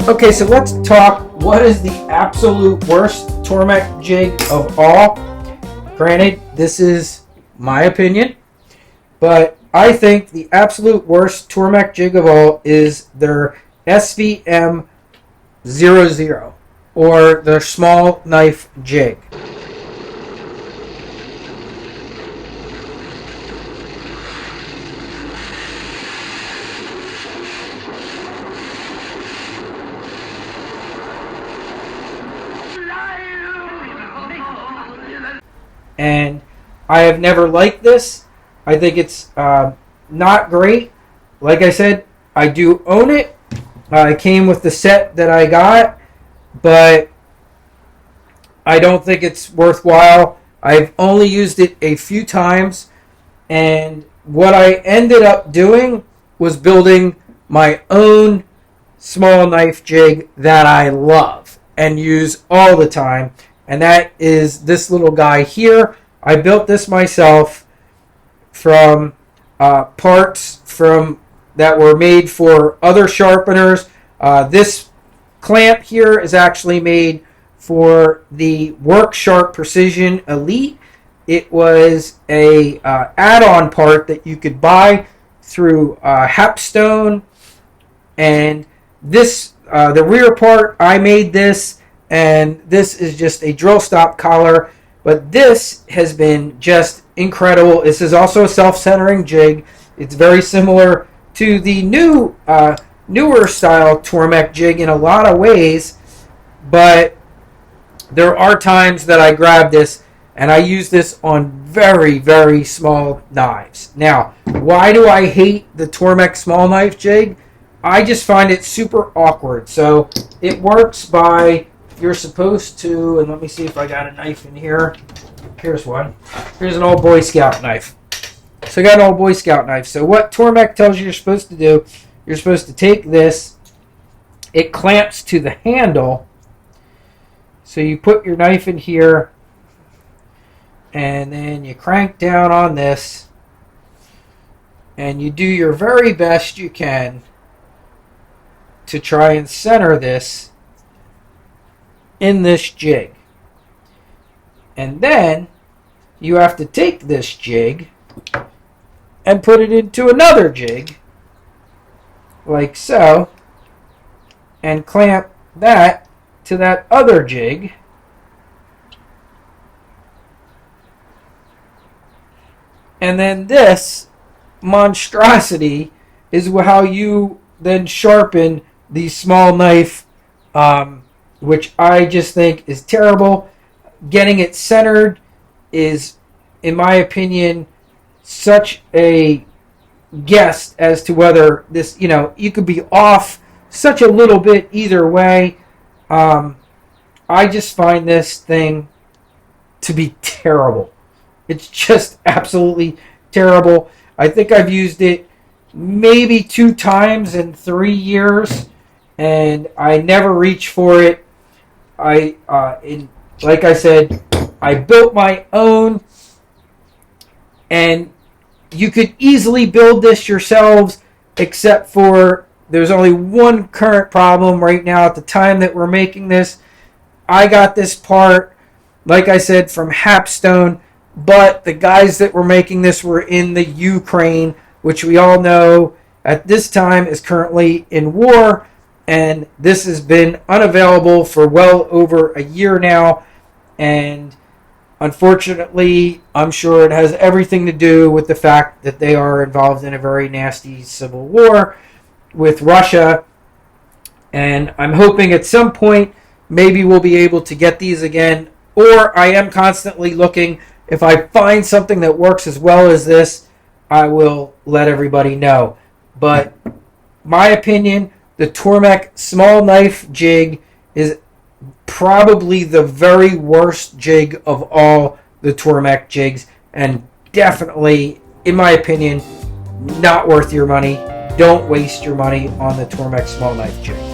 Okay, so let's talk what is the absolute worst Tormek jig of all. Granted, this is my opinion, but I think the absolute worst Tormek jig of all is their SVM 00 or their small knife jig. And I have never liked this. I think it's not great. Like I said, I do own it. It came with the set that I got, but I don't think it's worthwhile. I've only used it a few times, and what I ended up doing was building my own small knife jig that I love and use all the time. And that is this little guy here. I built this myself from parts that were made for other sharpeners. This clamp here is actually made for the Work Sharp Precision Elite. It was a add-on part that you could buy through Hepstone, and this the rear part I made this. And this is just a drill stop collar. But this has been just incredible. This is also a self-centering jig. It's very similar to the newer style Tormek jig in a lot of ways. But there are times that I grab this and I use this on very, very small knives. Now, why do I hate the Tormek small knife jig? I just find it super awkward. So it works by... You're supposed to, and let me see if I got a knife in here. Here's one. Here's an old Boy Scout knife. So I got an old Boy Scout knife. So what Tormek tells you you're supposed to do, you're supposed to take this. It clamps to the handle. So you put your knife in here, and then you crank down on this, and you do your very best you can to try and center this in this jig. And then you have to take this jig and put it into another jig like so and clamp that to that other jig, and then this monstrosity is how you then sharpen the small knife, which I just think is terrible. Getting it centered is, in my opinion, such a guess as to whether this, you could be off such a little bit either way. I just find this thing to be terrible. It's just absolutely terrible. I think I've used it maybe 2 times in 3 years, and I never reach for it. Like I said, I built my own, and you could easily build this yourselves, except for there's only one current problem right now at the time that we're making this. I got this part, like I said, from Hepstone, but the guys that were making this were in the Ukraine, which we all know at this time is currently in war. And this has been unavailable for well over a year now. And unfortunately, I'm sure it has everything to do with the fact that they are involved in a very nasty civil war with Russia. And I'm hoping at some point, maybe we'll be able to get these again. Or I am constantly looking. If I find something that works as well as this, I will let everybody know. But my opinion, the Tormek small knife jig is probably the very worst jig of all the Tormek jigs, and definitely, in my opinion, not worth your money. Don't waste your money on the Tormek small knife jig.